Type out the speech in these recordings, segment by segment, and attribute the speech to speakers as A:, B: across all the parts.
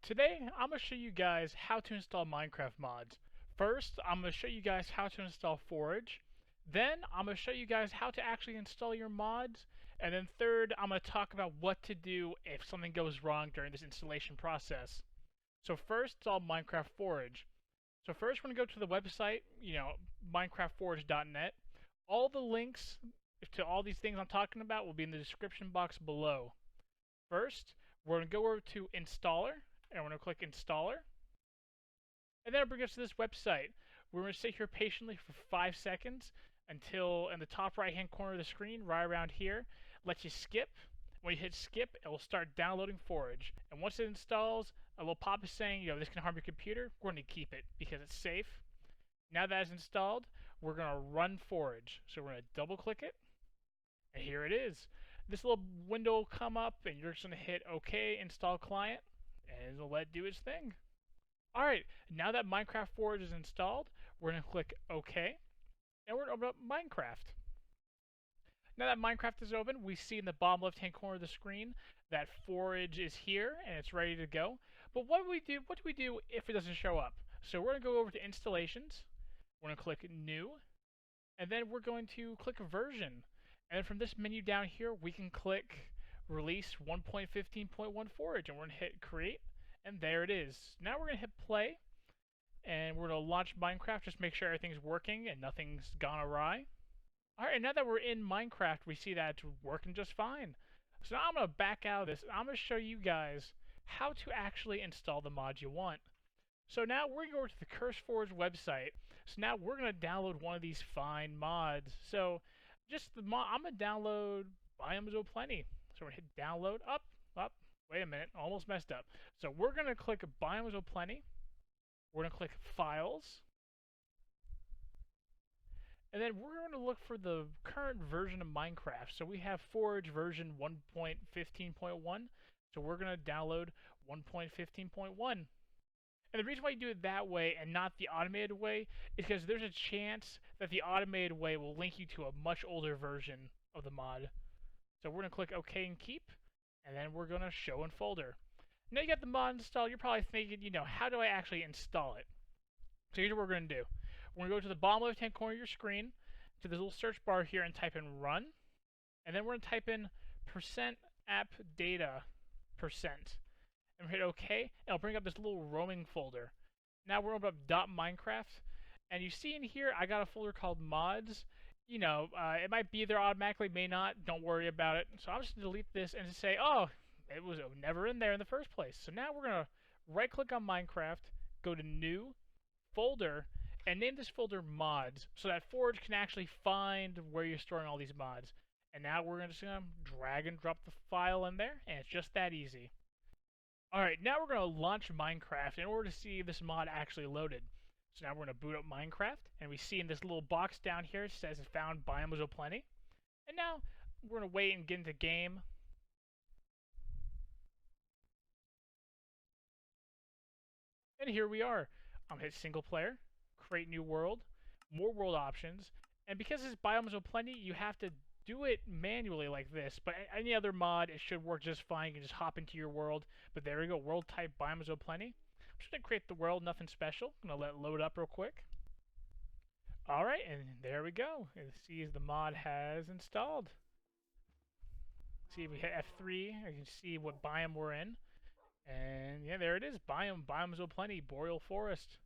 A: Today, I'm going to show you guys how to install Minecraft mods. First, I'm going to show you guys how to install Forge. Then, I'm going to show you guys how to actually install your mods. And then third, I'm going to talk about what to do if something goes wrong during this installation process. So first, install Minecraft Forge. So first, we're going to go to the website, minecraftforge.net. All the links to all these things I'm talking about will be in the description box below. First, we're going to go over to Installer, and we're going to click Installer. And then it'll bring us to this website. We're going to sit here patiently for 5 seconds until in the top right hand corner of the screen, right around here, lets you skip. When you hit skip, it will start downloading Forge. And once it installs, a little pop is saying, this can harm your computer. We're going to keep it because it's safe. Now that it's installed, we're going to run Forge. So we're going to double click it. And here it is. This little window will come up, and you're just going to hit OK, Install Client, and it'll let it do its thing. Alright, now that Minecraft Forge is installed, we're going to click OK, and we're going to open up Minecraft. Now that Minecraft is open, we see in the bottom left-hand corner of the screen that Forge is here, and it's ready to go. But what do we do if it doesn't show up? So we're going to go over to Installations, we're going to click New, and then we're going to click Version. And then from this menu down here, we can click Release 1.15.1 Forge, and we're going to hit Create, and there it is. Now we're going to hit Play, and we're going to launch Minecraft, just make sure everything's working and nothing's gone awry. Alright, now that we're in Minecraft, we see that it's working just fine. So now I'm going to back out of this, and I'm going to show you guys how to actually install the mods you want. So now we're going to go over to the CurseForge website. So now we're going to download one of these fine mods. So just the mod, I'm going to download Biomes O' Plenty. So we're going to hit download, up, wait a minute, almost messed up. So we're going to click Biomes O' Plenty. We're going to click Files. And then we're going to look for the current version of Minecraft. So we have Forge version 1.15.1. So we're going to download 1.15.1. And the reason why you do it that way and not the automated way is because there's a chance that the automated way will link you to a much older version of the mod. So we're going to click OK and Keep, and then we're going to Show in Folder. Now you got the mod installed, you're probably thinking, how do I actually install it? So here's what we're going to do. We're going to go to the bottom left-hand corner of your screen, to this little search bar here, and type in Run. And then we're going to type in %appdata%. And we hit OK, and it'll bring up this little roaming folder. Now we're opening up .minecraft, and you see in here I got a folder called mods. It might be there automatically, may not. Don't worry about it. So I'm just going to delete this and just say, oh, it was never in there in the first place. So now we're going to right-click on Minecraft, go to New, Folder, and name this folder Mods, so that Forge can actually find where you're storing all these mods. And now we're just going to drag and drop the file in there, and it's just that easy. Alright, now we're going to launch Minecraft in order to see if this mod actually loaded. So now we're going to boot up Minecraft, and we see in this little box down here it says it found Biomes O' Plenty. And now we're going to wait and get into game. And here we are. I'm going to hit Single Player, Create New World, More World Options, and because it's Biomes O' Plenty, you have to do it manually like this, but any other mod, it should work just fine. You can just hop into your world. But there we go, world type Biomes O' Plenty. I'm just going to create the world, nothing special. I'm going to let it load up real quick. Alright, and there we go. It sees the mod has installed. See, if we hit F3, you can see what biome we're in. And yeah, there it is, Biomes O' Plenty, Boreal Forest.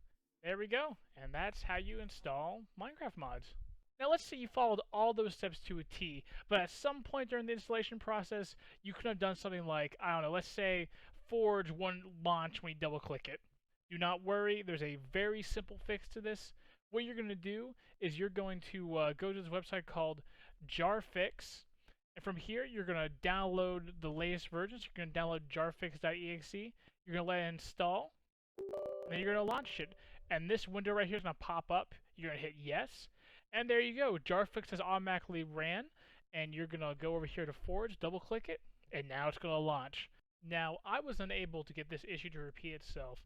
A: There we go, and that's how you install Minecraft mods. Now let's say you followed all those steps to a T, but at some point during the installation process, you could have done something like, I don't know, let's say Forge wouldn't launch when you double click it. Do not worry, there's a very simple fix to this. What you're going to do is you're going to go to this website called Jarfix, and from here you're going to download the latest versions. You're going to download jarfix.exe, you're going to let it install, and then you're going to launch it. And this window right here is going to pop up. You're going to hit yes. And there you go. Jarfix has automatically ran. And you're going to go over here to Forge, double click it, and now it's going to launch. Now, I was unable to get this issue to repeat itself.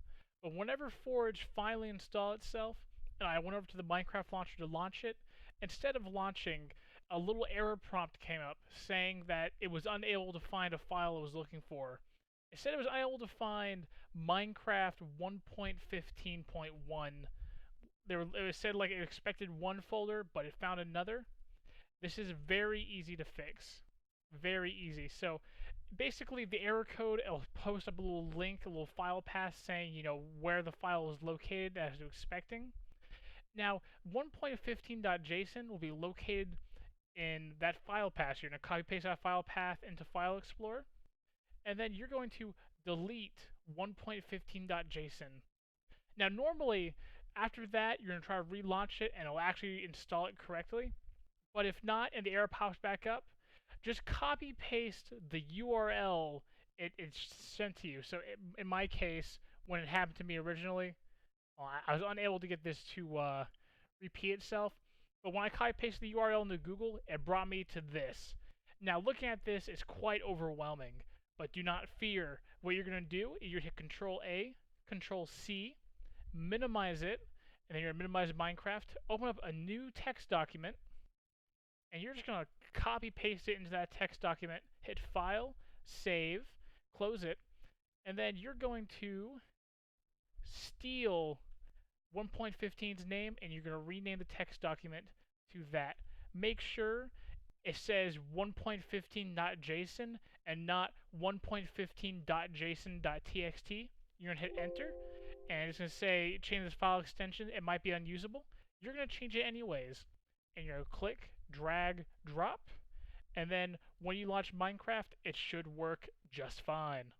A: But whenever Forge finally installed itself, and I went over to the Minecraft launcher to launch it, instead of launching, a little error prompt came up saying that it was unable to find a file it was looking for. It said it was unable to find Minecraft 1.15.1. It said like it expected one folder, but it found another. This is very easy to fix. Very easy. So basically the error code, it'll post up a little link, a little file path saying, where the file is located as you're expecting. Now, 1.15.json will be located in that file path. You're going to copy paste that file path into File Explorer, and then you're going to delete 1.15.json. Now, normally, after that, you're going to try to relaunch it, and it'll actually install it correctly. But if not, and the error pops back up, just copy paste the URL it's sent to you. So in my case, when it happened to me originally, I was unable to get this to repeat itself. But when I copy pasted the URL into Google, it brought me to this. Now looking at this is quite overwhelming, but do not fear. What you're going to do is you hit Control A, Control C, minimize it, and then you're going to minimize Minecraft. Open up a new text document, and you're just going to copy paste it into that text document. Hit File, Save, close it, and then you're going to steal 1.15's name, and you're going to rename the text document to that. Make sure it says 1.15.json and not 1.15.json.txt. You're going to hit enter, and it's going to say change this file extension. It might be unusable. You're going to change it anyways, and you're going to click, drag, drop, and then when you launch Minecraft, it should work just fine.